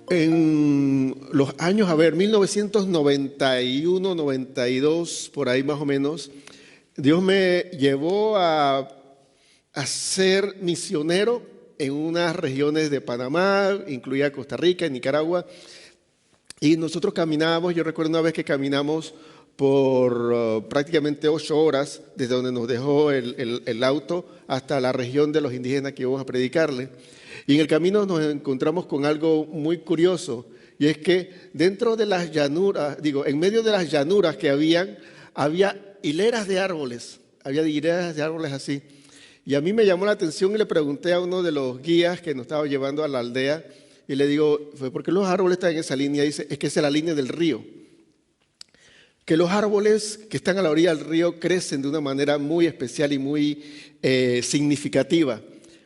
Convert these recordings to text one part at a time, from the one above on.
En los años, 1991, 92, por ahí más o menos, Dios me llevó a ser misionero en unas regiones de Panamá, incluida Costa Rica, Nicaragua, y nosotros caminábamos. Yo recuerdo una vez que caminamos por prácticamente 8 horas, desde donde nos dejó el auto hasta la región de los indígenas que íbamos a predicarle. Y en el camino nos encontramos con algo muy curioso, y es que dentro de las llanuras, en medio de las llanuras que había hileras de árboles, así. Y a mí me llamó la atención y le pregunté a uno de los guías que nos estaba llevando a la aldea, y le digo, ¿por qué los árboles están en esa línea? Y dice, es que esa es la línea del río. Que los árboles que están a la orilla del río crecen de una manera muy especial y muy significativa,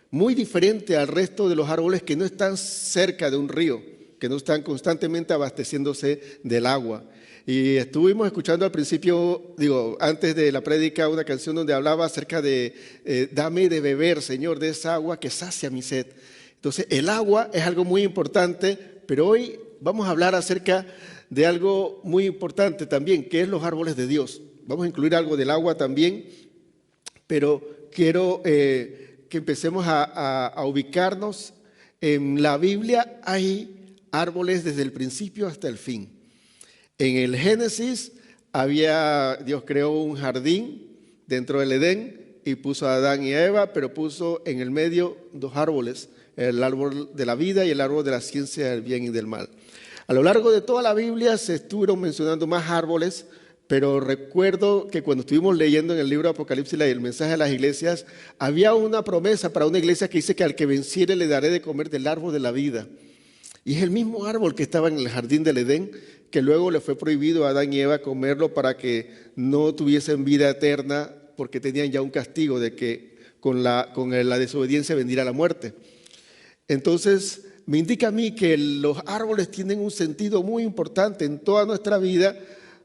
muy diferente al resto de los árboles que no están cerca de un río, que no están constantemente abasteciéndose del agua. Y estuvimos escuchando al principio, antes de la prédica, una canción donde hablaba acerca de dame de beber, Señor, de esa agua que sacia mi sed. Entonces, el agua es algo muy importante, pero hoy vamos a hablar acerca de algo muy importante también, que es los árboles de Dios. Vamos a incluir algo del agua también, pero quiero que empecemos a ubicarnos. En la Biblia hay árboles desde el principio hasta el fin. En el Génesis Dios creó un jardín dentro del Edén y puso a Adán y a Eva, pero puso en el medio 2 árboles, el árbol de la vida y el árbol de la ciencia del bien y del mal. A lo largo de toda la Biblia se estuvieron mencionando más árboles, pero recuerdo que cuando estuvimos leyendo en el libro de Apocalipsis el mensaje de las iglesias, había una promesa para una iglesia que dice que al que venciere le daré de comer del árbol de la vida. Y es el mismo árbol que estaba en el jardín del Edén, que luego le fue prohibido a Adán y Eva comerlo para que no tuviesen vida eterna, porque tenían ya un castigo de que con la desobediencia vendría la muerte. Entonces, me indica a mí que los árboles tienen un sentido muy importante en toda nuestra vida,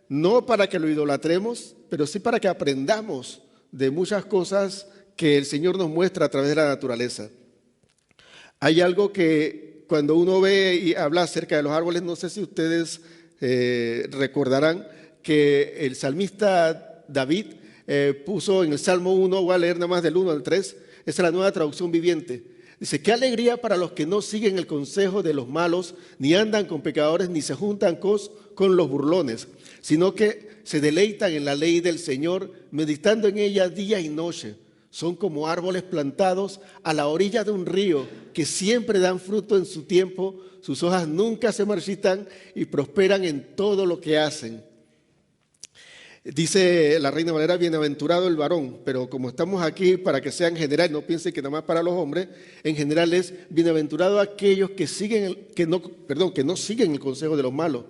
no para que lo idolatremos, pero sí para que aprendamos de muchas cosas que el Señor nos muestra a través de la naturaleza. Hay algo que cuando uno ve y habla acerca de los árboles, no sé si ustedes recordarán que el salmista David puso en el Salmo 1, voy a leer nada más del 1 al 3, esa es la Nueva Traducción Viviente. Dice, qué alegría para los que no siguen el consejo de los malos, ni andan con pecadores, ni se juntan con los burlones, sino que se deleitan en la ley del Señor, meditando en ella día y noche. Son como árboles plantados a la orilla de un río, que siempre dan fruto en su tiempo, sus hojas nunca se marchitan y prosperan en todo lo que hacen. Dice la Reina Valera, bienaventurado el varón, pero como estamos aquí para que sea en general, no piensen que nada más para los hombres, en general es bienaventurado aquellos que no siguen el consejo de los malos.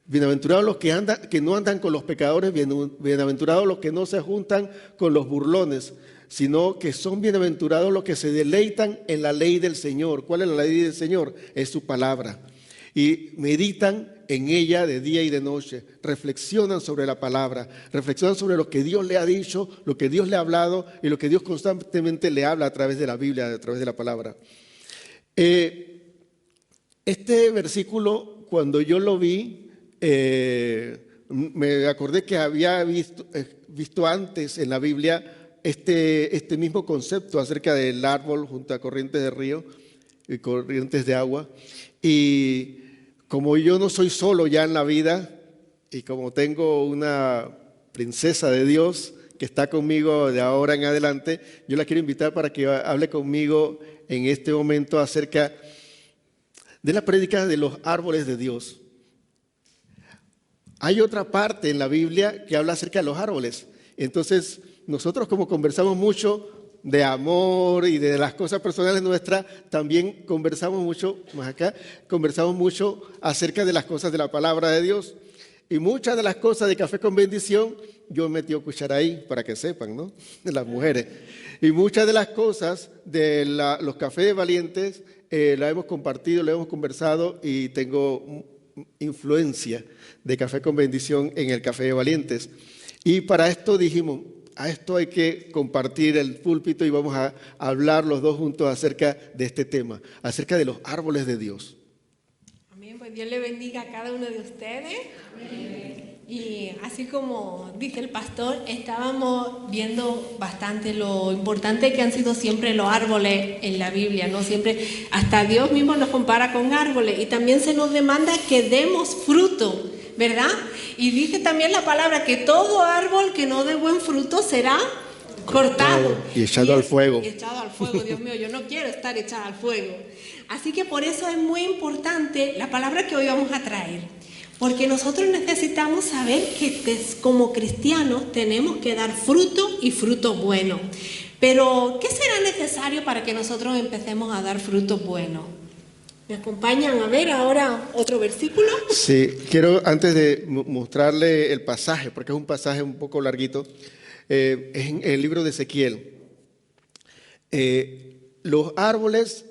Bienaventurados los que no andan con los pecadores, bienaventurados los que no se juntan con los burlones, sino que son bienaventurados los que se deleitan en la ley del Señor. ¿Cuál es la ley del Señor? Es su palabra. Y meditan en ella de día y de noche, reflexionan sobre la palabra, reflexionan sobre lo que Dios le ha dicho, lo que Dios le ha hablado y lo que Dios constantemente le habla a través de la Biblia, a través de la palabra. Este versículo, cuando yo lo vi, me acordé que había visto antes en la Biblia este mismo concepto acerca del árbol junto a corrientes de río y corrientes de agua. Y como yo no soy solo ya en la vida y como tengo una princesa de Dios que está conmigo de ahora en adelante, yo la quiero invitar para que hable conmigo en este momento acerca de la prédica de los árboles de Dios. Hay otra parte en la Biblia que habla acerca de los árboles. Entonces, nosotros como conversamos mucho de amor y de las cosas personales nuestras, también conversamos mucho acerca de las cosas de la palabra de Dios. Y muchas de las cosas de Café con Bendición, yo he metido cuchara ahí, para que sepan, ¿no? De las mujeres. Y muchas de las cosas de los Cafés de Valientes, la hemos compartido, la hemos conversado y tengo influencia de Café con Bendición en el Café de Valientes. Y para esto dijimos, a esto hay que compartir el púlpito y vamos a hablar los dos juntos acerca de este tema, acerca de los árboles de Dios. Amén, pues Dios le bendiga a cada uno de ustedes. Amén. Y así como dice el pastor, estábamos viendo bastante lo importante que han sido siempre los árboles en la Biblia, ¿no? Siempre, hasta Dios mismo nos compara con árboles y también se nos demanda que demos fruto, ¿verdad? Y dice también la palabra que todo árbol que no dé buen fruto será cortado. Y echado al fuego. Y echado al fuego, Dios mío, yo no quiero estar echada al fuego. Así que por eso es muy importante la palabra que hoy vamos a traer. Porque nosotros necesitamos saber que como cristianos tenemos que dar fruto y fruto bueno. Pero, ¿qué será necesario para que nosotros empecemos a dar fruto bueno? ¿Me acompañan a ver ahora otro versículo? Sí, quiero antes de mostrarle el pasaje, porque es un pasaje un poco larguito, es en el libro de Ezequiel. Los árboles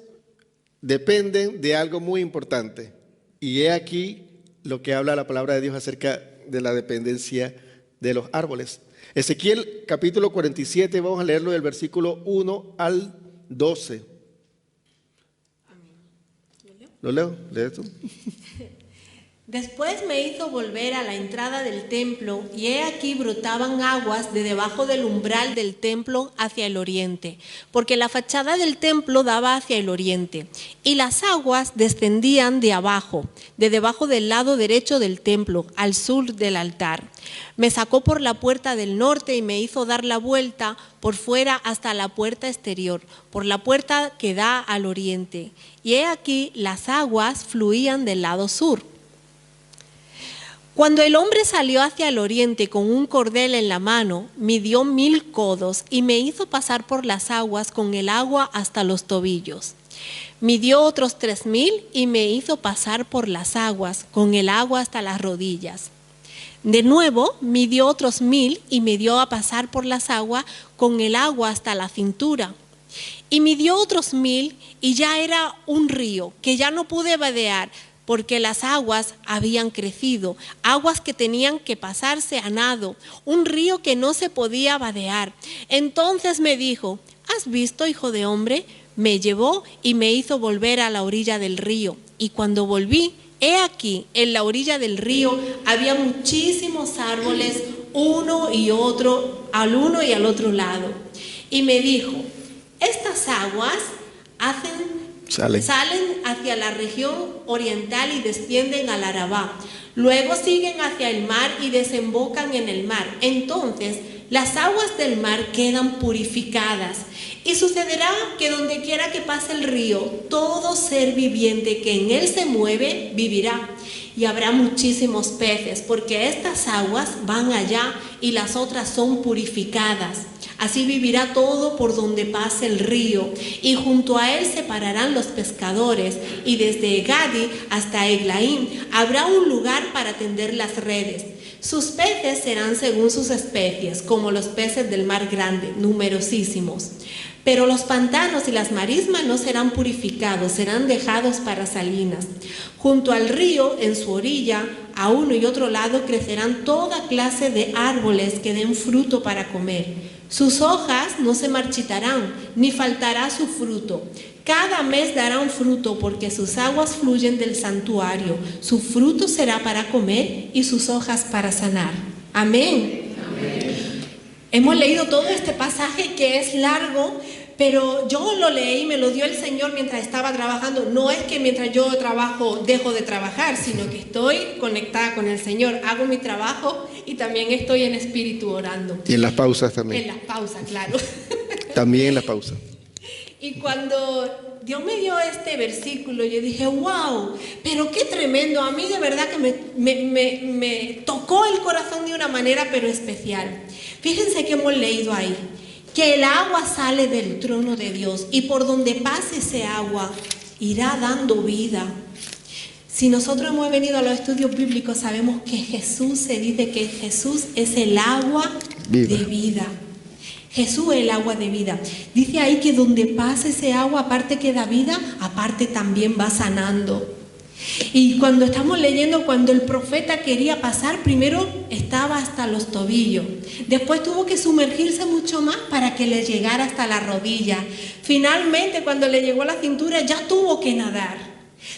dependen de algo muy importante, y he aquí lo que habla la palabra de Dios acerca de la dependencia de los árboles. Ezequiel capítulo 47, vamos a leerlo del versículo 1 al 12. ¿Lo leo? ¿Lees tú? Después me hizo volver a la entrada del templo, y he aquí brotaban aguas de debajo del umbral del templo hacia el oriente, porque la fachada del templo daba hacia el oriente, y las aguas descendían de abajo, de debajo del lado derecho del templo, al sur del altar. Me sacó por la puerta del norte y me hizo dar la vuelta por fuera hasta la puerta exterior, por la puerta que da al oriente, y he aquí las aguas fluían del lado sur. Cuando el hombre salió hacia el oriente con un cordel en la mano, midió 1000 codos y me hizo pasar por las aguas con el agua hasta los tobillos. Midió otros 3000 y me hizo pasar por las aguas con el agua hasta las rodillas. De nuevo, midió otros 1000 y me dio a pasar por las aguas con el agua hasta la cintura. Y midió otros 1000 y ya era un río que ya no pude vadear, porque las aguas habían crecido, aguas que tenían que pasarse a nado, un río que no se podía vadear. Entonces me dijo: ¿has visto, hijo de hombre? Me llevó y me hizo volver a la orilla del río. Y cuando volví, he aquí, en la orilla del río había muchísimos árboles, uno y otro, al uno y al otro lado. Y me dijo: estas aguas salen hacia la región oriental y descienden al Arabá. Luego siguen hacia el mar y desembocan en el mar. Entonces las aguas del mar quedan purificadas. Y sucederá que donde quiera que pase el río, todo ser viviente que en él se mueve vivirá. Y habrá muchísimos peces, porque estas aguas van allá y las otras son purificadas. Así vivirá todo por donde pase el río, y junto a él se pararán los pescadores, y desde Egadi hasta Eglaim habrá un lugar para tender las redes. Sus peces serán según sus especies, como los peces del mar grande, numerosísimos. Pero los pantanos y las marismas no serán purificados, serán dejados para salinas. Junto al río, en su orilla, a uno y otro lado, crecerán toda clase de árboles que den fruto para comer. Sus hojas no se marchitarán, ni faltará su fruto. Cada mes darán fruto, porque sus aguas fluyen del santuario. Su fruto será para comer y sus hojas para sanar. Amén. Amén. Hemos leído todo este pasaje que es largo, pero yo lo leí, me lo dio el Señor mientras estaba trabajando. No es que mientras yo trabajo dejo de trabajar, sino que estoy conectada con el Señor. Hago mi trabajo y también estoy en espíritu orando. Y en las pausas también. En las pausas, claro. También en las pausas. Y cuando Dios me dio este versículo, yo dije: wow, pero qué tremendo. A mí de verdad que me tocó el corazón de una manera pero especial. Fíjense que hemos leído ahí que el agua sale del trono de Dios, y por donde pase ese agua irá dando vida. Si nosotros hemos venido a los estudios bíblicos, sabemos que Jesús, se dice que Jesús es el agua de vida. Jesús es el agua de vida. Dice ahí que donde pase ese agua, aparte que da vida, aparte también va sanando. Y cuando estamos leyendo, cuando el profeta quería pasar, primero estaba hasta los tobillos. Después tuvo que sumergirse mucho más para que le llegara hasta la rodilla. Finalmente, cuando le llegó a la cintura, ya tuvo que nadar.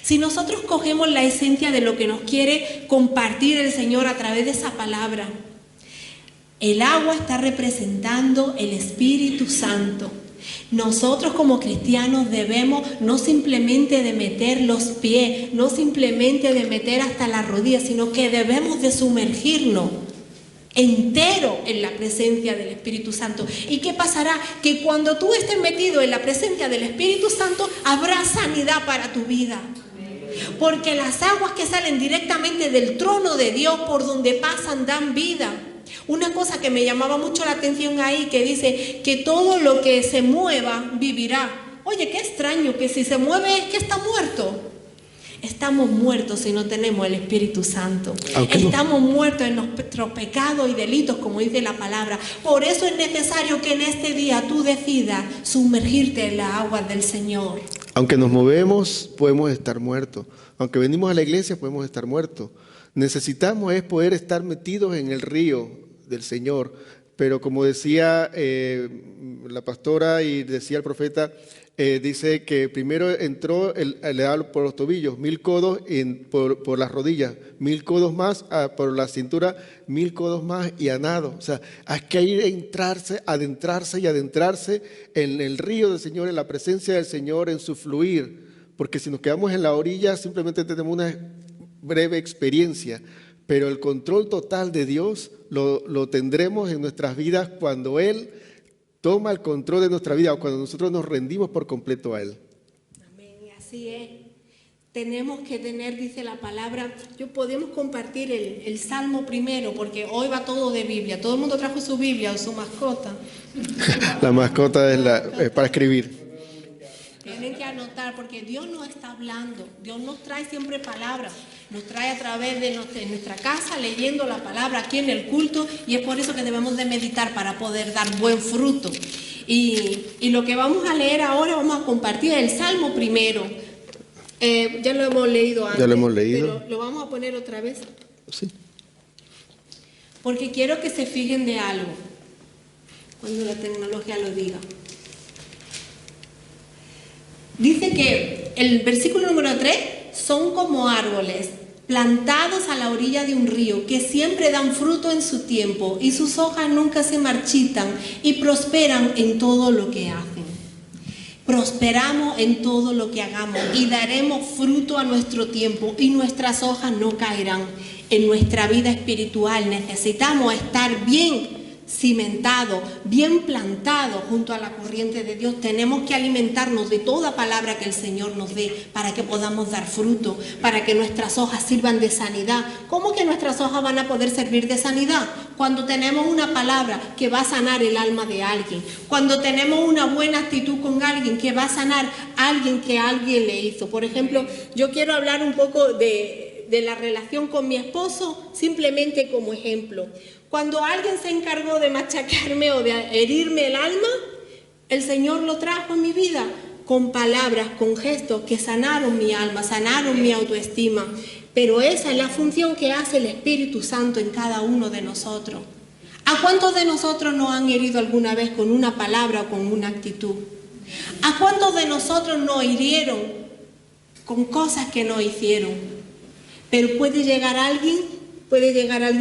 Si nosotros cogemos la esencia de lo que nos quiere compartir el Señor a través de esa palabra, el agua está representando el Espíritu Santo. Nosotros como cristianos debemos no simplemente de meter los pies, no simplemente de meter hasta las rodillas, sino que debemos de sumergirnos entero en la presencia del Espíritu Santo. ¿Y qué pasará? Que cuando tú estés metido en la presencia del Espíritu Santo, habrá sanidad para tu vida. Porque las aguas que salen directamente del trono de Dios, por donde pasan, dan vida. Una cosa que me llamaba mucho la atención ahí, que dice que todo lo que se mueva vivirá. Oye, qué extraño, que si se mueve es que está muerto. Estamos muertos si no tenemos el Espíritu Santo. Estamos muertos en nuestros pecados y delitos, como dice la palabra. Por eso es necesario que en este día tú decidas sumergirte en las aguas del Señor. Aunque nos movemos, podemos estar muertos. Aunque venimos a la iglesia, podemos estar muertos. Necesitamos es poder estar metidos en el río del Señor. Pero como decía la pastora y decía el profeta, dice que primero entró el agua por los tobillos, 1000 codos por las rodillas, 1000 codos más por la cintura, 1000 codos más y a nado. O sea, hay que ir a adentrarse en el río del Señor, en la presencia del Señor, en su fluir. Porque si nos quedamos en la orilla, simplemente tenemos una breve experiencia. Pero el control total de Dios lo tendremos en nuestras vidas cuando Él toma el control de nuestra vida o cuando nosotros nos rendimos por completo a Él. Amén, y así es. Tenemos que tener, dice la palabra, podemos compartir el Salmo primero, porque hoy va todo de Biblia. Todo el mundo trajo su Biblia o su mascota. La mascota es para escribir. Tienen que anotar, porque Dios nos está hablando. Dios nos trae siempre palabras. Nos trae a través de nuestra casa, leyendo la palabra aquí en el culto, y es por eso que debemos de meditar para poder dar buen fruto. Y lo que vamos a leer ahora, vamos a compartir el Salmo primero. Ya lo hemos leído antes. Ya lo hemos leído. Pero lo vamos a poner otra vez. Sí. Porque quiero que se fijen de algo, cuando la tecnología lo diga. Dice que el versículo número 3, son como árboles plantados a la orilla de un río, que siempre dan fruto en su tiempo, y sus hojas nunca se marchitan, y prosperan en todo lo que hacen. Prosperamos en todo lo que hagamos, y daremos fruto a nuestro tiempo, y nuestras hojas no caerán. En nuestra vida espiritual necesitamos estar bien cimentado, bien plantado junto a la corriente de Dios. Tenemos que alimentarnos de toda palabra que el Señor nos dé para que podamos dar fruto, para que nuestras hojas sirvan de sanidad. ¿Cómo que nuestras hojas van a poder servir de sanidad? Cuando tenemos una palabra que va a sanar el alma de alguien, cuando tenemos una buena actitud con alguien que va a sanar a alguien que alguien le hizo. Por ejemplo, yo quiero hablar un poco de la relación con mi esposo, simplemente como ejemplo. Cuando alguien se encargó de machacarme o de herirme el alma, el Señor lo trajo en mi vida con palabras, con gestos que sanaron mi alma, sanaron mi autoestima. Pero esa es la función que hace el Espíritu Santo en cada uno de nosotros. ¿A cuántos de nosotros nos han herido alguna vez con una palabra o con una actitud? ¿A cuántos de nosotros nos hirieron con cosas que nos hicieron? Pero puede llegar alguien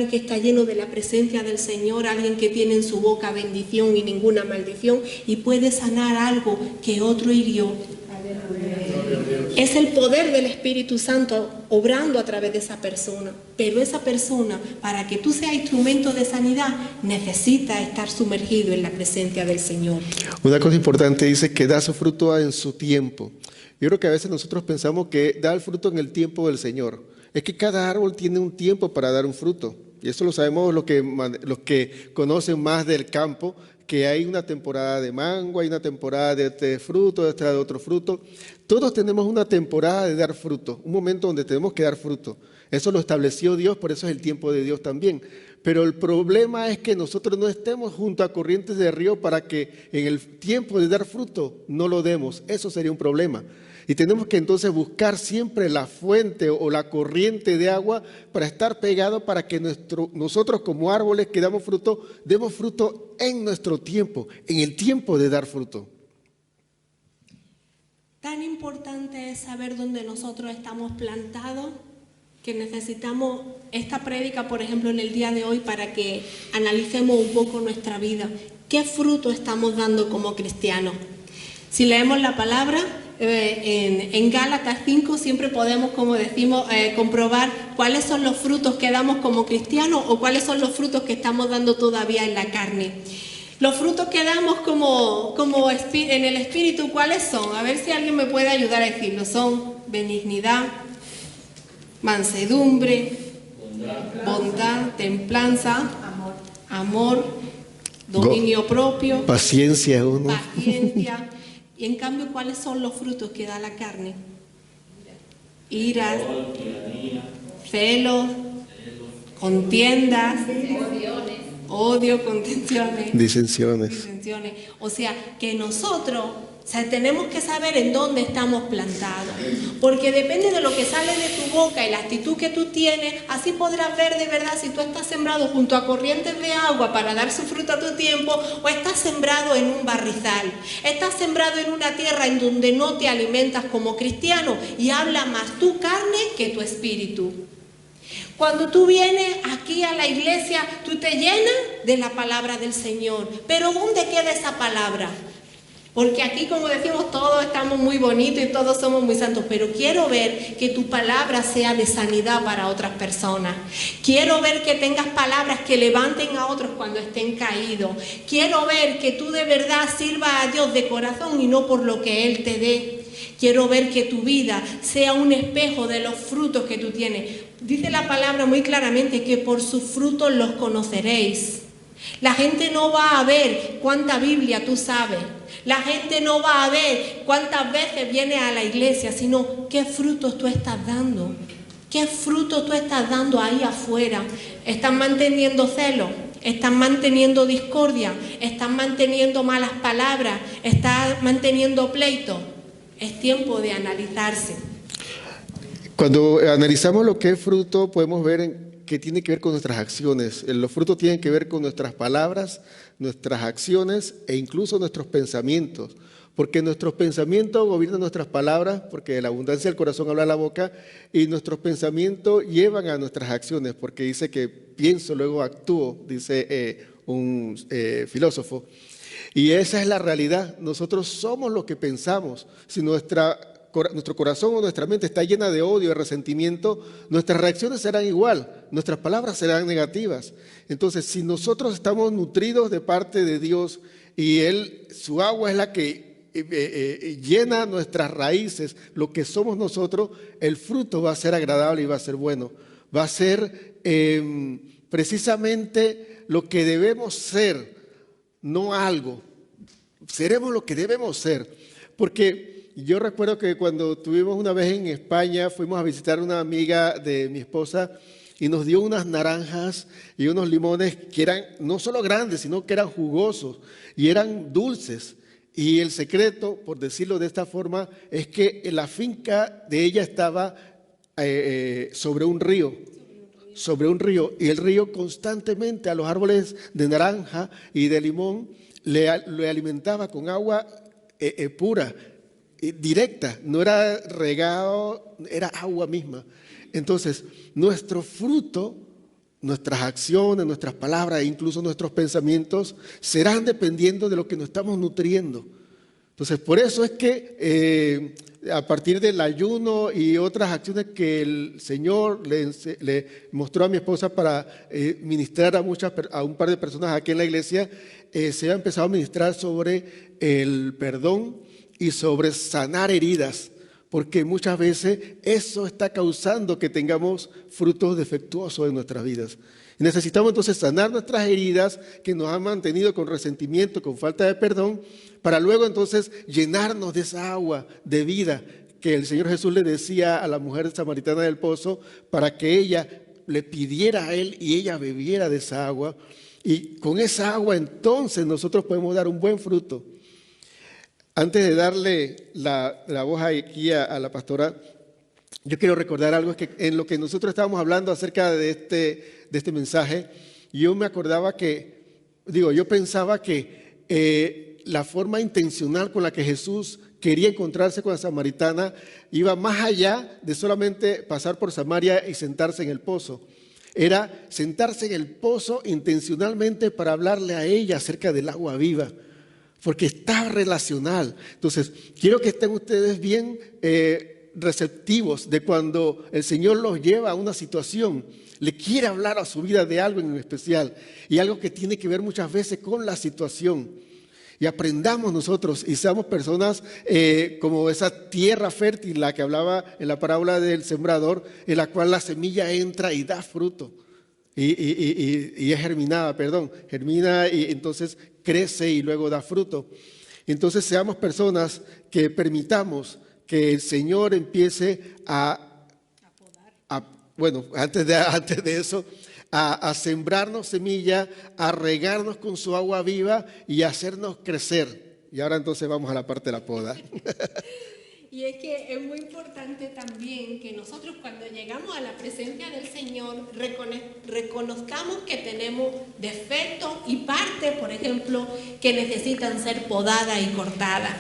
que está lleno de la presencia del Señor, alguien que tiene en su boca bendición y ninguna maldición, y puede sanar algo que otro hirió. Es el poder del Espíritu Santo obrando a través de esa persona. Pero esa persona, para que tú seas instrumento de sanidad, necesita estar sumergido en la presencia del Señor. Una cosa importante dice que da su fruto en su tiempo. Yo creo que a veces nosotros pensamos que da el fruto en el tiempo del Señor. Es que cada árbol tiene un tiempo para dar un fruto. Y eso lo sabemos los que conocen más del campo, que hay una temporada de mango, hay una temporada de este fruto, de otro fruto. Todos tenemos una temporada de dar fruto, un momento donde tenemos que dar fruto. Eso lo estableció Dios, por eso es el tiempo de Dios también. Pero el problema es que nosotros no estemos junto a corrientes de río para que en el tiempo de dar fruto no lo demos. Eso sería un problema. Y tenemos que entonces buscar siempre la fuente o la corriente de agua para estar pegados, para que nosotros como árboles que demos fruto en nuestro tiempo, en el tiempo de dar fruto. Tan importante es saber dónde nosotros estamos plantados, que necesitamos esta prédica, por ejemplo, en el día de hoy, para que analicemos un poco nuestra vida. ¿Qué fruto estamos dando como cristianos? Si leemos la palabra, en Gálatas 5 siempre podemos, como decimos, comprobar cuáles son los frutos que damos como cristianos o cuáles son los frutos que estamos dando todavía en la carne. Los frutos que damos como en el Espíritu, ¿cuáles son? A ver si alguien me puede ayudar a decirlo. Son benignidad, mansedumbre, bondad, templanza, amor, dominio propio, paciencia. Paciencia. Y en cambio, ¿cuáles son los frutos que da la carne? Iras, celos, contiendas, odio, contenciones, disensiones. O sea, que nosotros tenemos que saber en dónde estamos plantados, porque depende de lo que sale de tu boca y la actitud que tú tienes, así podrás ver de verdad si tú estás sembrado junto a corrientes de agua para dar su fruto a tu tiempo, o estás sembrado en un barrizal, estás sembrado en una tierra en donde no te alimentas como cristiano y habla más tu carne que tu espíritu. Cuando tú vienes aquí a la iglesia, tú te llenas de la palabra del Señor, pero ¿dónde queda esa palabra? Porque aquí, como decimos, todos estamos muy bonitos y todos somos muy santos, pero quiero ver que tu palabra sea de sanidad para otras personas. Quiero ver que tengas palabras que levanten a otros cuando estén caídos. Quiero ver que tú de verdad sirvas a Dios de corazón y no por lo que Él te dé. Quiero ver que tu vida sea un espejo de los frutos que tú tienes. Dice la palabra muy claramente que por sus frutos los conoceréis. La gente no va a ver cuánta Biblia tú sabes. La gente no va a ver cuántas veces vienes a la iglesia, sino qué frutos tú estás dando. ¿Qué frutos tú estás dando ahí afuera? ¿Estás manteniendo celos? ¿Estás manteniendo discordia? ¿Estás manteniendo malas palabras? ¿Estás manteniendo pleito? Es tiempo de analizarse. Cuando analizamos lo que es fruto, podemos ver que tiene que ver con nuestras acciones. Los frutos tienen que ver con nuestras palabras, nuestras acciones e incluso nuestros pensamientos. Porque nuestros pensamientos gobiernan nuestras palabras, porque de la abundancia del corazón habla la boca, y nuestros pensamientos llevan a nuestras acciones, porque dice que pienso, luego actúo, dice un filósofo. Y esa es la realidad. Nosotros somos lo que pensamos. Si nuestro corazón o nuestra mente está llena de odio, de resentimiento, nuestras reacciones serán igual, nuestras palabras serán negativas. Entonces, si nosotros estamos nutridos de parte de Dios y su agua es la que llena nuestras raíces, lo que somos nosotros, el fruto va a ser agradable y va a ser bueno. Va a ser precisamente lo que debemos ser, no algo. Seremos lo que debemos ser. Porque yo recuerdo que cuando tuvimos una vez en España, fuimos a visitar a una amiga de mi esposa y nos dio unas naranjas y unos limones que eran no solo grandes, sino que eran jugosos y eran dulces. Y el secreto, por decirlo de esta forma, es que la finca de ella estaba sobre un río. Y el río constantemente a los árboles de naranja y de limón le alimentaba con agua pura, directa, no era regado, era agua misma. Entonces, nuestro fruto, nuestras acciones, nuestras palabras e incluso nuestros pensamientos serán dependiendo de lo que nos estamos nutriendo. Entonces, por eso es que a partir del ayuno y otras acciones que el Señor le mostró a mi esposa para ministrar a un par de personas aquí en la iglesia, se ha empezado a ministrar sobre el perdón y sobre sanar heridas, porque muchas veces eso está causando que tengamos frutos defectuosos en nuestras vidas. Y necesitamos entonces sanar nuestras heridas que nos han mantenido con resentimiento, con falta de perdón, para luego entonces llenarnos de esa agua de vida que el Señor Jesús le decía a la mujer samaritana del pozo, para que ella le pidiera a Él y ella bebiera de esa agua. Y con esa agua entonces nosotros podemos dar un buen fruto. Antes de darle la voz aquí a la pastora, yo quiero recordar algo, es que en lo que nosotros estábamos hablando acerca de este mensaje, yo me acordaba yo pensaba que la forma intencional con la que Jesús quería encontrarse con la samaritana iba más allá de solamente pasar por Samaria y sentarse en el pozo. Era sentarse en el pozo intencionalmente para hablarle a ella acerca del agua viva, porque está relacional. Entonces, quiero que estén ustedes bien receptivos de cuando el Señor los lleva a una situación, le quiere hablar a su vida de algo en especial, y algo que tiene que ver muchas veces con la situación. Y aprendamos nosotros y seamos personas como esa tierra fértil, la que hablaba en la parábola del sembrador, en la cual la semilla entra y da fruto. Y es germina y entonces crece y luego da fruto. Entonces seamos personas que permitamos que el Señor empiece antes de eso, a sembrarnos semilla, a regarnos con su agua viva y a hacernos crecer. Y ahora entonces vamos a la parte de la poda. Y es que es muy importante también que nosotros cuando llegamos a la presencia del Señor reconozcamos que tenemos defectos y partes, por ejemplo, que necesitan ser podadas y cortadas.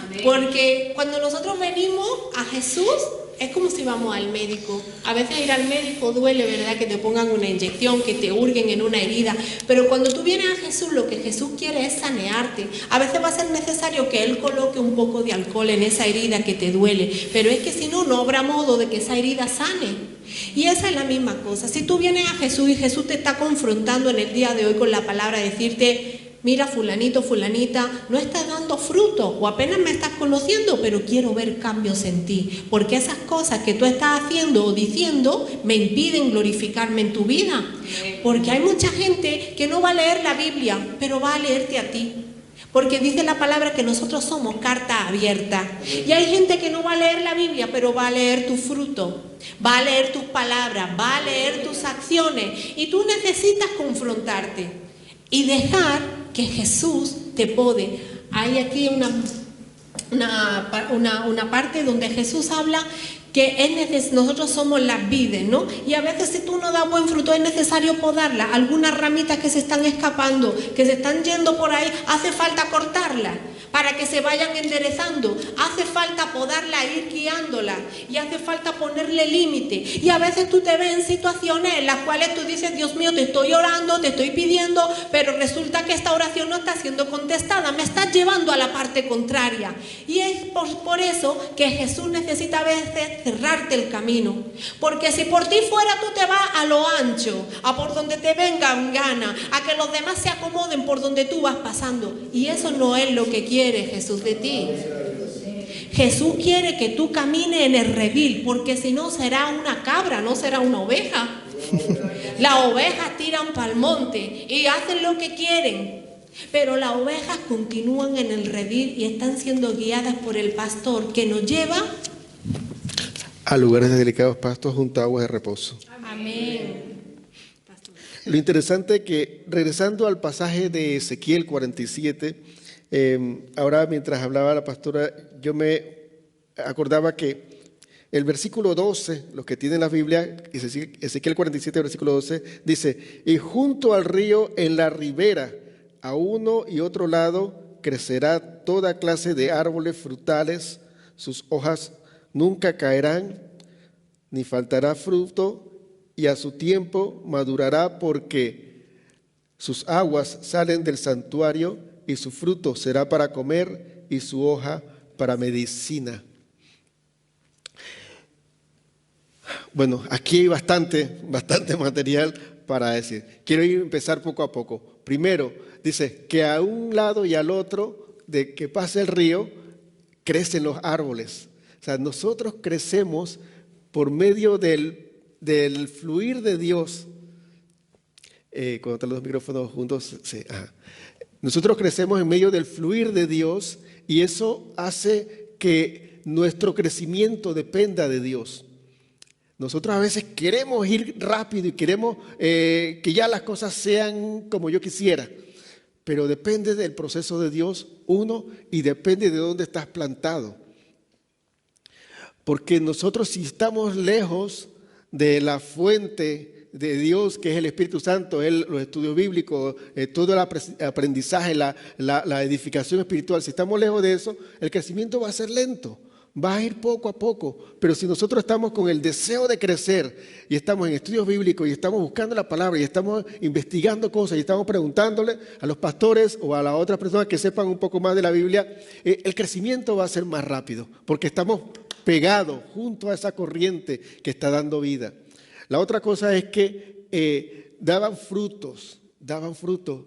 Amén. Porque cuando nosotros venimos a Jesús, es como si vamos al médico. A veces ir al médico duele, ¿verdad? Que te pongan una inyección, que te hurguen en una herida. Pero cuando tú vienes a Jesús, lo que Jesús quiere es sanearte. A veces va a ser necesario que Él coloque un poco de alcohol en esa herida que te duele. Pero es que si no, no habrá modo de que esa herida sane. Y esa es la misma cosa. Si tú vienes a Jesús y Jesús te está confrontando en el día de hoy con la palabra, decirte: mira, fulanito, fulanita, no estás dando fruto o apenas me estás conociendo, pero quiero ver cambios en ti, porque esas cosas que tú estás haciendo o diciendo me impiden glorificarme en tu vida. Porque hay mucha gente que no va a leer la Biblia, pero va a leerte a ti. Porque dice la palabra que nosotros somos carta abierta. Y hay gente que no va a leer la Biblia, pero va a leer tu fruto, va a leer tus palabras, va a leer tus acciones. Y tú necesitas confrontarte y dejar que Jesús te pode. Hay aquí una parte donde Jesús habla que nosotros somos las vides, ¿no? Y a veces si tú no das buen fruto es necesario podarla. Algunas ramitas que se están escapando, que se están yendo por ahí, hace falta cortarlas para que se vayan enderezando. Hace falta podarla, ir guiándola, y hace falta ponerle límite. Y a veces tú te ves en situaciones en las cuales tú dices: Dios mío, te estoy orando, te estoy pidiendo, pero resulta que esta oración no está siendo contestada, me estás llevando a la parte contraria. Y es por eso que Jesús necesita a veces cerrarte el camino, porque si por ti fuera, tú te vas a lo ancho, a por donde te vengan ganas, a que los demás se acomoden por donde tú vas pasando, y eso no es lo que quiere Jesús de ti. Jesús quiere que tú camines en el redil, porque si no será una cabra, no será una oveja. Las ovejas tiran para el monte y hacen lo que quieren, pero las ovejas continúan en el redil y están siendo guiadas por el pastor, que nos lleva a lugares de delicados pastos junto a aguas de reposo. Amén. Lo interesante es que, regresando al pasaje de Ezequiel 47, ahora mientras hablaba la pastora, yo me acordaba que el versículo 12, los que tienen la Biblia, Ezequiel 47, versículo 12, dice: y junto al río, en la ribera, a uno y otro lado, crecerá toda clase de árboles frutales, sus hojas nunca caerán, ni faltará fruto, y a su tiempo madurará, porque sus aguas salen del santuario, y su fruto será para comer, y su hoja para medicina. Bueno, aquí hay bastante material para decir. Quiero empezar poco a poco. Primero, dice que a un lado y al otro de que pase el río, crecen los árboles. O sea, nosotros crecemos por medio del fluir de Dios. Cuando están los micrófonos juntos, sí. Nosotros crecemos en medio del fluir de Dios, y eso hace que nuestro crecimiento dependa de Dios. Nosotros a veces queremos ir rápido y queremos que ya las cosas sean como yo quisiera, pero depende del proceso de Dios, uno, y depende de dónde estás plantado. Porque nosotros, si estamos lejos de la fuente de Dios, que es el Espíritu Santo, los estudios bíblicos, todo el aprendizaje, la edificación espiritual, si estamos lejos de eso, el crecimiento va a ser lento, va a ir poco a poco. Pero si nosotros estamos con el deseo de crecer y estamos en estudios bíblicos y estamos buscando la palabra y estamos investigando cosas y estamos preguntándole a los pastores o a las otras personas que sepan un poco más de la Biblia, el crecimiento va a ser más rápido porque estamos pegados junto a esa corriente que está dando vida. La otra cosa es que daban frutos.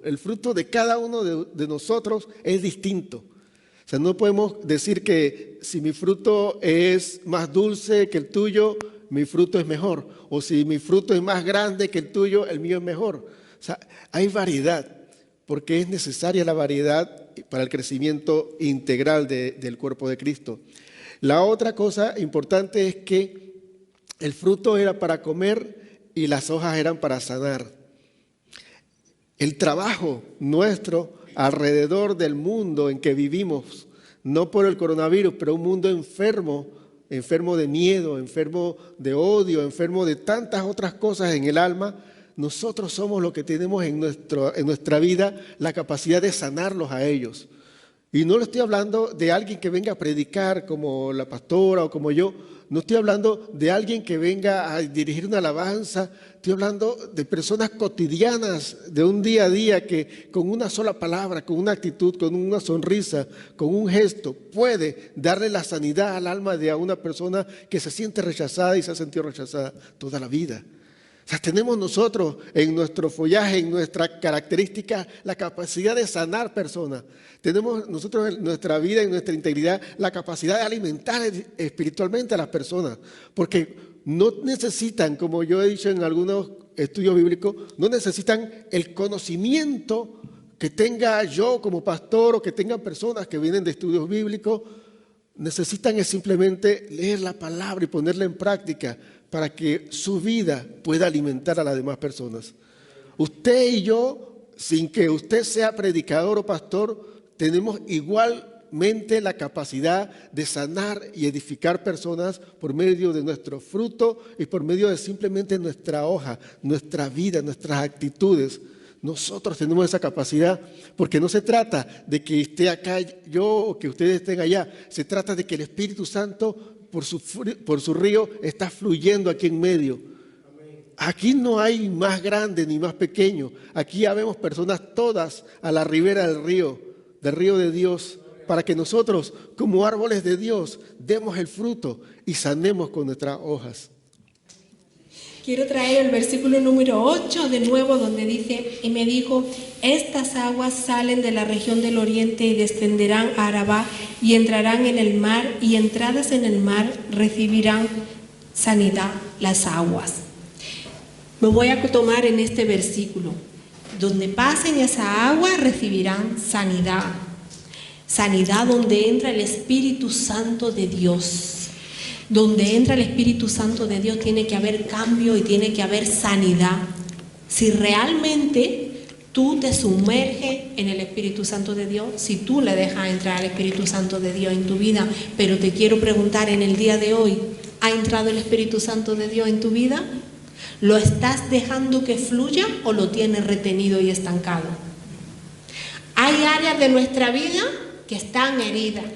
El fruto de cada uno de nosotros es distinto. O sea, no podemos decir que si mi fruto es más dulce que el tuyo, mi fruto es mejor. O si mi fruto es más grande que el tuyo, el mío es mejor. O sea, hay variedad, porque es necesaria la variedad para el crecimiento integral del cuerpo de Cristo. La otra cosa importante es que el fruto era para comer y las hojas eran para sanar. El trabajo nuestro alrededor del mundo en que vivimos, no por el coronavirus, pero un mundo enfermo de miedo, enfermo de odio, enfermo de tantas otras cosas en el alma, nosotros somos los que tenemos en nuestra vida la capacidad de sanarlos a ellos. Y no le estoy hablando de alguien que venga a predicar como la pastora o como yo. No estoy hablando de alguien que venga a dirigir una alabanza. Estoy hablando de personas cotidianas, de un día a día que con una sola palabra, con una actitud, con una sonrisa, con un gesto, puede darle la sanidad al alma de una persona que se siente rechazada y se ha sentido rechazada toda la vida. O sea, tenemos nosotros en nuestro follaje, en nuestra característica, la capacidad de sanar personas. Tenemos nosotros en nuestra vida, en nuestra integridad, la capacidad de alimentar espiritualmente a las personas. Porque no necesitan, como yo he dicho en algunos estudios bíblicos, no necesitan el conocimiento que tenga yo como pastor o que tengan personas que vienen de estudios bíblicos. Necesitan es simplemente leer la palabra y ponerla en práctica para que su vida pueda alimentar a las demás personas. Usted y yo, sin que usted sea predicador o pastor, tenemos igualmente la capacidad de sanar y edificar personas por medio de nuestro fruto y por medio de simplemente nuestra hoja, nuestra vida, nuestras actitudes. Nosotros tenemos esa capacidad, porque no se trata de que esté acá yo o que ustedes estén allá. Se trata de que el Espíritu Santo por su río está fluyendo aquí en medio. Aquí no hay más grande ni más pequeño. Aquí ya vemos personas todas a la ribera del río de Dios, para que nosotros, como árboles de Dios, demos el fruto y sanemos con nuestras hojas. Quiero traer el versículo número 8 de nuevo, donde dice: y me dijo, estas aguas salen de la región del oriente y descenderán a Arabá y entrarán en el mar, y entradas en el mar recibirán sanidad las aguas. Me voy a tomar en este versículo: donde pasen esa agua recibirán sanidad. Sanidad donde entra el Espíritu Santo de Dios. Donde entra el Espíritu Santo de Dios tiene que haber cambio y tiene que haber sanidad. Si realmente tú te sumerges en el Espíritu Santo de Dios, si tú le dejas entrar al Espíritu Santo de Dios en tu vida, pero te quiero preguntar en el día de hoy, ¿ha entrado el Espíritu Santo de Dios en tu vida? ¿Lo estás dejando que fluya o lo tienes retenido y estancado? Hay áreas de nuestra vida que están heridas.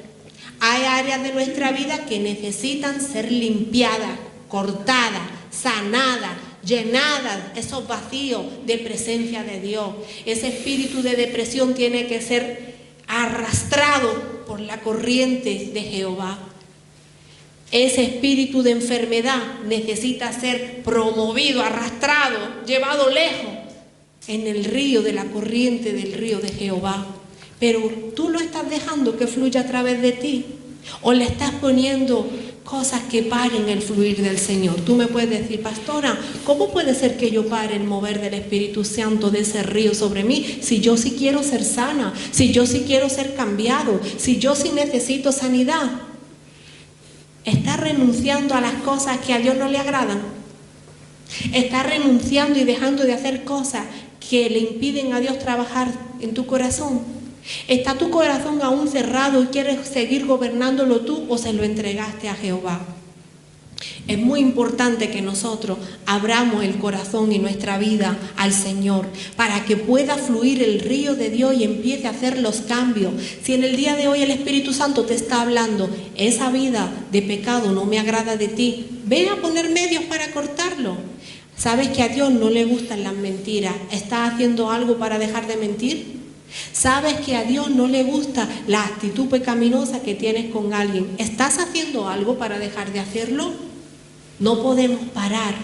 Hay áreas de nuestra vida que necesitan ser limpiadas, cortadas, sanadas, llenadas, esos vacíos de presencia de Dios. Ese espíritu de depresión tiene que ser arrastrado por la corriente de Jehová. Ese espíritu de enfermedad necesita ser promovido, arrastrado, llevado lejos en el río de la corriente del río de Jehová. Pero tú lo estás dejando que fluya a través de ti, o le estás poniendo cosas que paren el fluir del Señor. Tú me puedes decir: pastora, ¿cómo puede ser que yo pare el mover del Espíritu Santo de ese río sobre mí? Si yo sí quiero ser sana, si yo sí quiero ser cambiado, si yo sí necesito sanidad. ¿Estás renunciando a las cosas que a Dios no le agradan? ¿Estás renunciando y dejando de hacer cosas que le impiden a Dios trabajar en tu corazón? ¿Está tu corazón aún cerrado y quieres seguir gobernándolo tú o se lo entregaste a Jehová? Es muy importante que nosotros abramos el corazón y nuestra vida al Señor para que pueda fluir el río de Dios y empiece a hacer los cambios. Si en el día de hoy el Espíritu Santo te está hablando, esa vida de pecado no me agrada de ti, ven a poner medios para cortarlo. ¿Sabes que a Dios no le gustan las mentiras? ¿Estás haciendo algo para dejar de mentir? ¿Sabes que a Dios no le gusta la actitud pecaminosa que tienes con alguien? ¿Estás haciendo algo para dejar de hacerlo? No podemos parar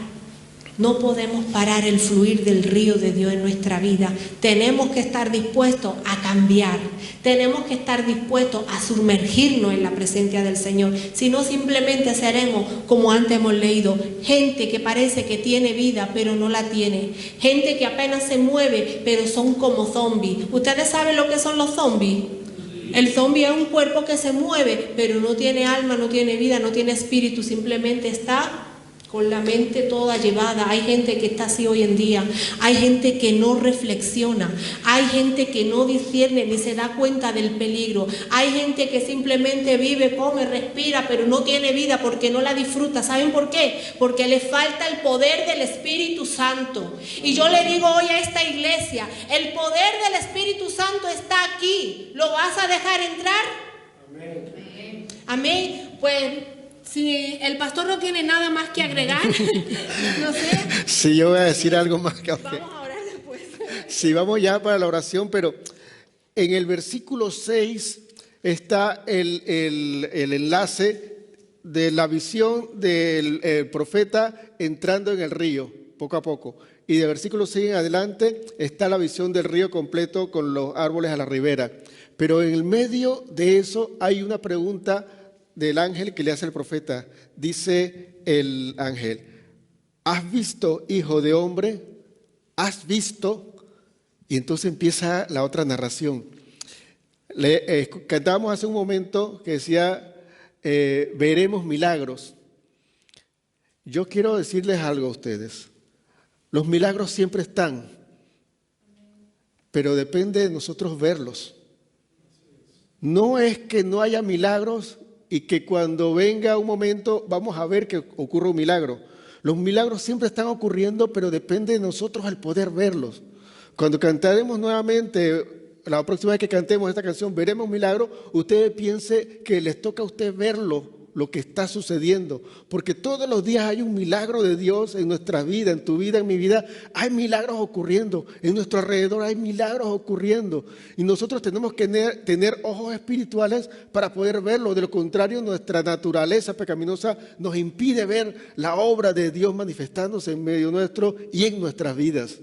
el fluir del río de Dios en nuestra vida. Tenemos que estar dispuestos a cambiar, tenemos que estar dispuestos a sumergirnos en la presencia del Señor. Si no, simplemente seremos, como antes hemos leído, gente que parece que tiene vida, pero no la tiene. Gente que apenas se mueve, pero son como zombies. ¿Ustedes saben lo que son los zombies? El zombie es un cuerpo que se mueve, pero no tiene alma, no tiene vida, no tiene espíritu, simplemente está con la mente toda llevada. Hay gente que está así hoy en día, hay gente que no reflexiona, hay gente que no discierne ni se da cuenta del peligro, hay gente que simplemente vive, come, respira, pero no tiene vida porque no la disfruta. ¿Saben por qué? Porque le falta el poder del Espíritu Santo. Y yo le digo hoy a esta iglesia, el poder del Espíritu Santo está aquí. ¿Lo vas a dejar entrar? Amén. Amén. Pues si el pastor no tiene nada más que agregar, no sé. Sí, yo voy a decir algo más que Vamos a orar después. Sí, vamos ya para la oración, pero en el versículo 6 está el enlace de la visión del profeta entrando en el río, poco a poco. Y de versículo 6 en adelante está la visión del río completo con los árboles a la ribera. Pero en el medio de eso hay una pregunta del ángel que le hace el profeta. Dice el ángel: ¿has visto, hijo de hombre? ¿Has visto? Y entonces empieza la otra narración. Cantábamos hace un momento que decía, veremos milagros. Yo quiero decirles algo a ustedes. Los milagros siempre están, pero depende de nosotros verlos. No es que no haya milagros y que cuando venga un momento vamos a ver que ocurre un milagro. Los milagros siempre están ocurriendo, pero depende de nosotros el poder verlos. Cuando cantaremos nuevamente, la próxima vez que cantemos esta canción, veremos milagros, ustedes piensen que les toca a ustedes verlo, lo que está sucediendo, porque todos los días hay un milagro de Dios en nuestra vida, en tu vida, en mi vida. Hay milagros ocurriendo, en nuestro alrededor hay milagros ocurriendo, y nosotros tenemos que tener ojos espirituales para poder verlo. De lo contrario, nuestra naturaleza pecaminosa nos impide ver la obra de Dios manifestándose en medio nuestro y en nuestras vidas.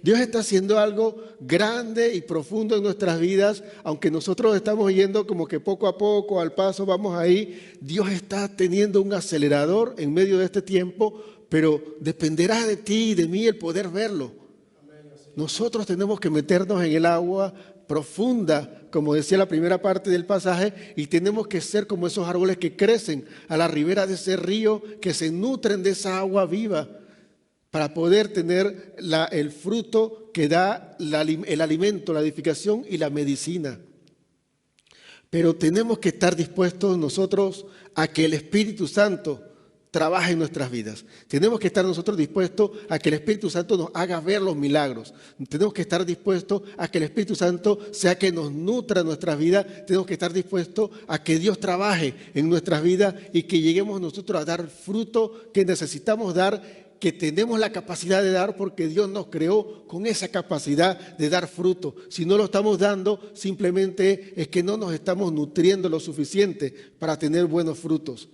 Dios está haciendo algo grande y profundo en nuestras vidas, aunque nosotros estamos yendo como que poco a poco, al paso, vamos ahí. Dios está teniendo un acelerador en medio de este tiempo, pero dependerá de ti y de mí el poder verlo. Nosotros tenemos que meternos en el agua profunda, como decía la primera parte del pasaje, y tenemos que ser como esos árboles que crecen a la ribera de ese río, que se nutren de esa agua viva, para poder tener el fruto que da el alimento, la edificación y la medicina. Pero tenemos que estar dispuestos nosotros a que el Espíritu Santo trabaje en nuestras vidas. Tenemos que estar nosotros dispuestos a que el Espíritu Santo nos haga ver los milagros. Tenemos que estar dispuestos a que el Espíritu Santo sea que nos nutra nuestras vidas. Tenemos que estar dispuestos a que Dios trabaje en nuestras vidas y que lleguemos nosotros a dar el fruto que necesitamos dar, que tenemos la capacidad de dar, porque Dios nos creó con esa capacidad de dar fruto. Si no lo estamos dando, simplemente es que no nos estamos nutriendo lo suficiente para tener buenos frutos.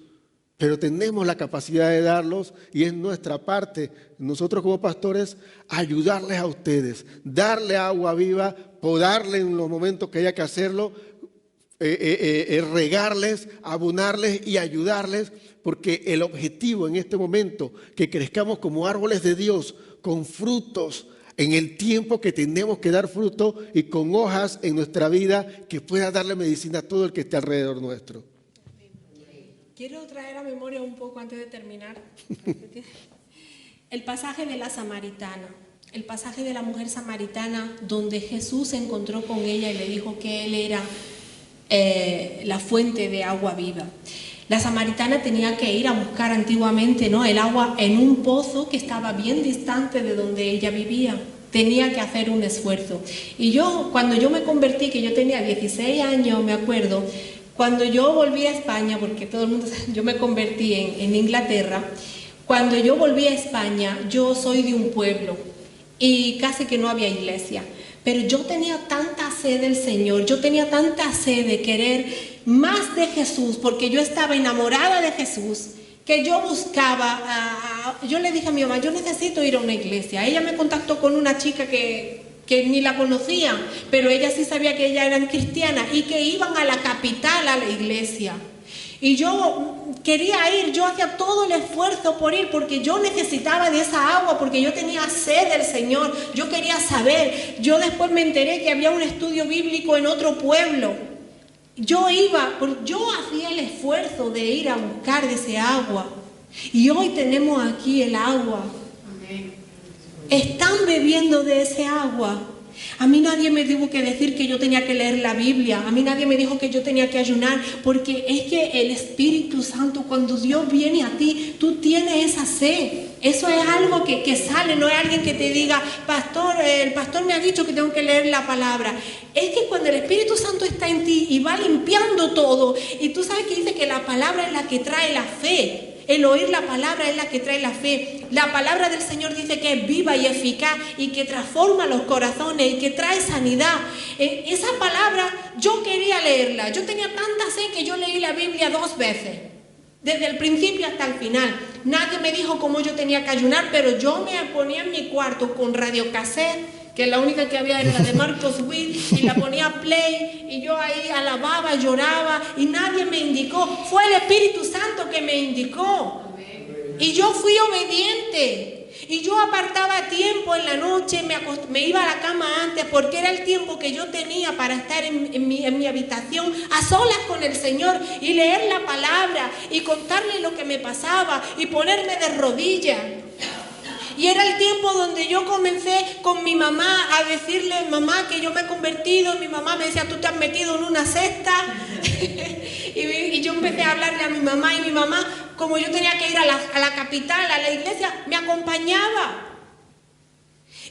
Pero tenemos la capacidad de darlos y es nuestra parte, nosotros como pastores, ayudarles a ustedes, darle agua viva, podarle en los momentos que haya que hacerlo, regarles, abonarles y ayudarles, porque el objetivo en este momento, que crezcamos como árboles de Dios, con frutos en el tiempo que tenemos que dar fruto y con hojas en nuestra vida que pueda darle medicina a todo el que esté alrededor nuestro. Quiero traer a memoria un poco antes de terminar el pasaje de la samaritana. el pasaje de la mujer samaritana donde Jesús se encontró con ella y le dijo que Él era la fuente de agua viva. La samaritana tenía que ir a buscar antiguamente, ¿no?, el agua en un pozo que estaba bien distante de donde ella vivía. Tenía que hacer un esfuerzo. Y yo, cuando yo me convertí, que yo tenía 16 años, me acuerdo, cuando yo volví a España, porque todo el mundo sabe, yo me convertí en Inglaterra, cuando yo volví a España, yo soy de un pueblo y casi que no había iglesia. Pero yo tenía tanta sed del Señor, yo tenía tanta sed de querer más de Jesús, porque yo estaba enamorada de Jesús, que yo buscaba, yo le dije a mi mamá, yo necesito ir a una iglesia. Ella me contactó con una chica que ni la conocía, pero ella sí sabía que ella era cristiana y que iban a la capital a la iglesia. Y yo quería ir, yo hacía todo el esfuerzo por ir, porque yo necesitaba de esa agua, porque yo tenía sed del Señor, yo quería saber. Yo después me enteré que había un estudio bíblico en otro pueblo. Yo hacía el esfuerzo de ir a buscar de ese agua. Y hoy tenemos aquí el agua. Están bebiendo de ese agua. A mí nadie me tuvo que decir que yo tenía que leer la Biblia. A mí nadie me dijo que yo tenía que ayunar, porque es que el Espíritu Santo, cuando Dios viene a ti, tú tienes esa sed. Eso es algo que sale, no es alguien que te diga, pastor, el pastor me ha dicho que tengo que leer la palabra. Es que cuando el Espíritu Santo está en ti y va limpiando todo, y tú sabes que dice que la palabra es la que trae la fe. El oír la palabra es la que trae la fe. La palabra del Señor dice que es viva y eficaz y que transforma los corazones y que trae sanidad. Esa palabra yo quería leerla. Yo tenía tanta sed que yo leí la Biblia 2 veces. Desde el principio hasta el final. Nadie me dijo cómo yo tenía que ayunar, pero yo me ponía en mi cuarto con radiocassette, que la única que había era la de Marcos Witt, y la ponía play, y yo ahí alababa, lloraba, y nadie me indicó. Fue el Espíritu Santo que me indicó. Y yo fui obediente. Y yo apartaba tiempo en la noche, me iba a la cama antes, porque era el tiempo que yo tenía para estar en mi habitación a solas con el Señor y leer la palabra y contarle lo que me pasaba y ponerme de rodillas. Y era el tiempo donde yo comencé con mi mamá a decirle, mamá, que yo me he convertido. Mi mamá me decía, tú te has metido en una secta. y yo empecé a hablarle a mi mamá, y mi mamá, como yo tenía que ir a la capital, a la iglesia, me acompañaba.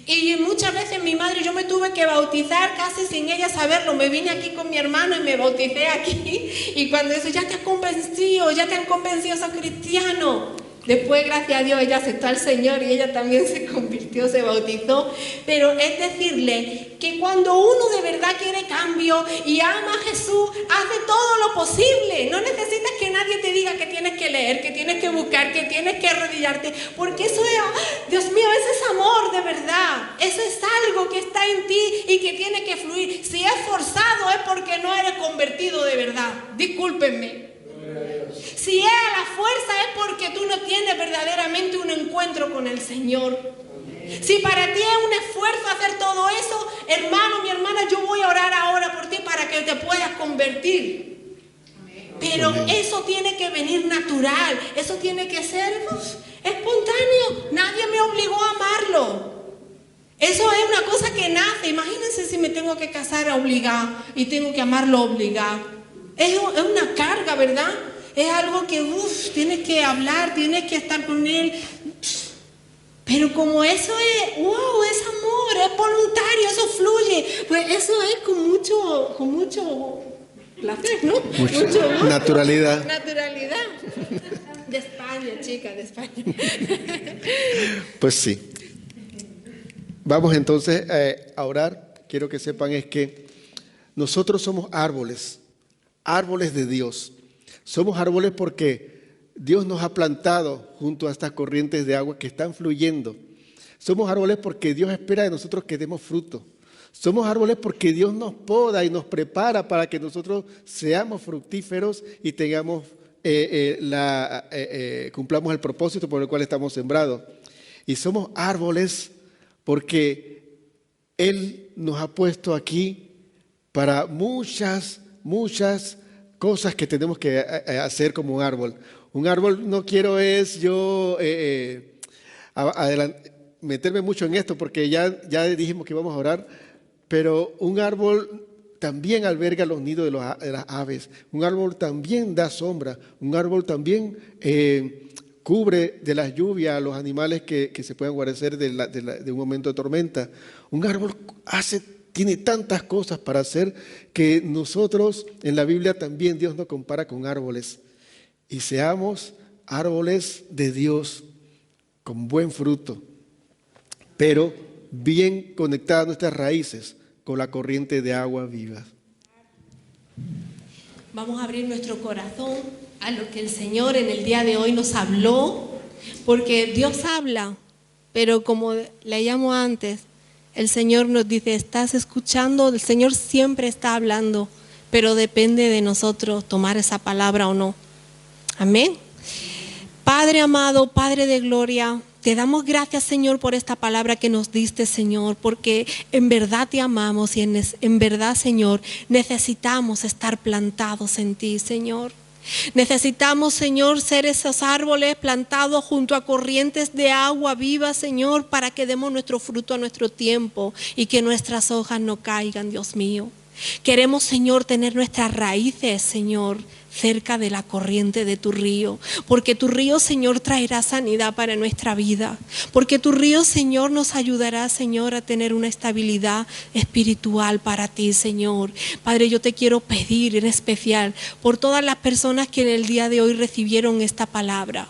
Y muchas veces mi madre, yo me tuve que bautizar casi sin ella saberlo. Me vine aquí con mi hermano y me bauticé aquí. Y cuando eso, ya te han convencido, sos cristiano. Después, gracias a Dios, ella aceptó al Señor y ella también se convirtió, se bautizó. Pero es decirle que cuando uno de verdad quiere cambio y ama a Jesús, hace todo lo posible. No necesitas que nadie te diga que tienes que leer, que tienes que buscar, que tienes que arrodillarte. Porque eso es, Dios mío, eso es amor de verdad. Eso es algo que está en ti y que tiene que fluir. Si es forzado es porque no eres convertido de verdad. Discúlpenme. Si es a la fuerza es porque tú no tienes verdaderamente un encuentro con el Señor. Si para ti es un esfuerzo hacer todo eso, hermano, mi hermana, yo voy a orar ahora por ti para que te puedas convertir. Pero eso tiene que venir natural, eso tiene que ser espontáneo. Nadie me obligó a amarlo. Eso es una cosa que nace. Imagínense si me tengo que casar obligada y tengo que amarlo obligado. Es una carga, ¿verdad? Es algo que, tienes que hablar, tienes que estar con él. Pero como eso es, es amor, es voluntario, eso fluye. Pues eso es con mucho placer, ¿no? Mucho naturalidad. Naturalidad. De España, chica, de España. Pues sí. Vamos entonces a orar. Quiero que sepan es que nosotros somos árboles de Dios. Somos árboles porque Dios nos ha plantado junto a estas corrientes de agua que están fluyendo. Somos árboles porque Dios espera de nosotros que demos fruto. Somos árboles porque Dios nos poda y nos prepara para que nosotros seamos fructíferos y tengamos cumplamos el propósito por el cual estamos sembrados. Y somos árboles porque Él nos ha puesto aquí para muchas cosas que tenemos que hacer como un árbol. Un árbol no quiero es yo meterme mucho en esto porque ya dijimos que íbamos a orar, pero un árbol también alberga los nidos de las aves, un árbol también da sombra, un árbol también cubre de las lluvias a los animales que se puedan guarecer de un momento de tormenta. Un árbol tiene tantas cosas para hacer que nosotros en la Biblia también Dios nos compara con árboles. Y seamos árboles de Dios con buen fruto, pero bien conectadas nuestras raíces con la corriente de agua viva. Vamos a abrir nuestro corazón a lo que el Señor en el día de hoy nos habló, porque Dios habla, pero como leíamos antes, el Señor nos dice, ¿estás escuchando? El Señor siempre está hablando, pero depende de nosotros tomar esa palabra o no. Amén. Padre amado, Padre de gloria, te damos gracias, Señor, por esta palabra que nos diste, Señor, porque en verdad te amamos y en verdad, Señor, necesitamos estar plantados en ti, Señor. Necesitamos, Señor, ser esos árboles plantados junto a corrientes de agua viva, Señor, para que demos nuestro fruto a nuestro tiempo y que nuestras hojas no caigan, Dios mío. Queremos, Señor, tener nuestras raíces, Señor, cerca de la corriente de tu río, porque tu río, Señor, traerá sanidad para nuestra vida, porque tu río, Señor, nos ayudará, Señor, a tener una estabilidad espiritual para ti, Señor. Padre, yo te quiero pedir en especial por todas las personas que en el día de hoy recibieron esta palabra.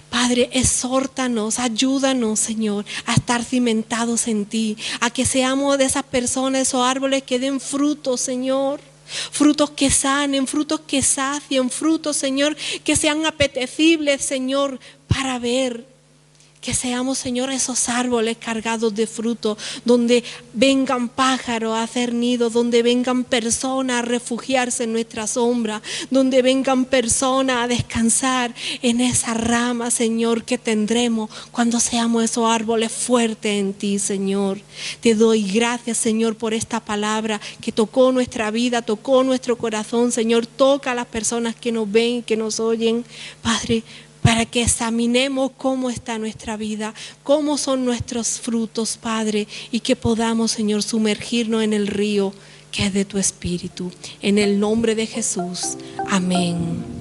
Padre, exhórtanos, ayúdanos, Señor, a estar cimentados en ti, a que seamos de esas personas, esos árboles que den frutos, Señor. Frutos que sanen, frutos que sacien, frutos, Señor, que sean apetecibles, Señor, para ver. Que seamos, Señor, esos árboles cargados de fruto, donde vengan pájaros a hacer nido, donde vengan personas a refugiarse en nuestra sombra, donde vengan personas a descansar en esa rama, Señor, que tendremos cuando seamos esos árboles fuertes en ti, Señor. Te doy gracias, Señor, por esta palabra que tocó nuestra vida, tocó nuestro corazón, Señor. Toca a las personas que nos ven, que nos oyen, Padre, para que examinemos cómo está nuestra vida, cómo son nuestros frutos, Padre, y que podamos, Señor, sumergirnos en el río que es de tu Espíritu. En el nombre de Jesús. Amén.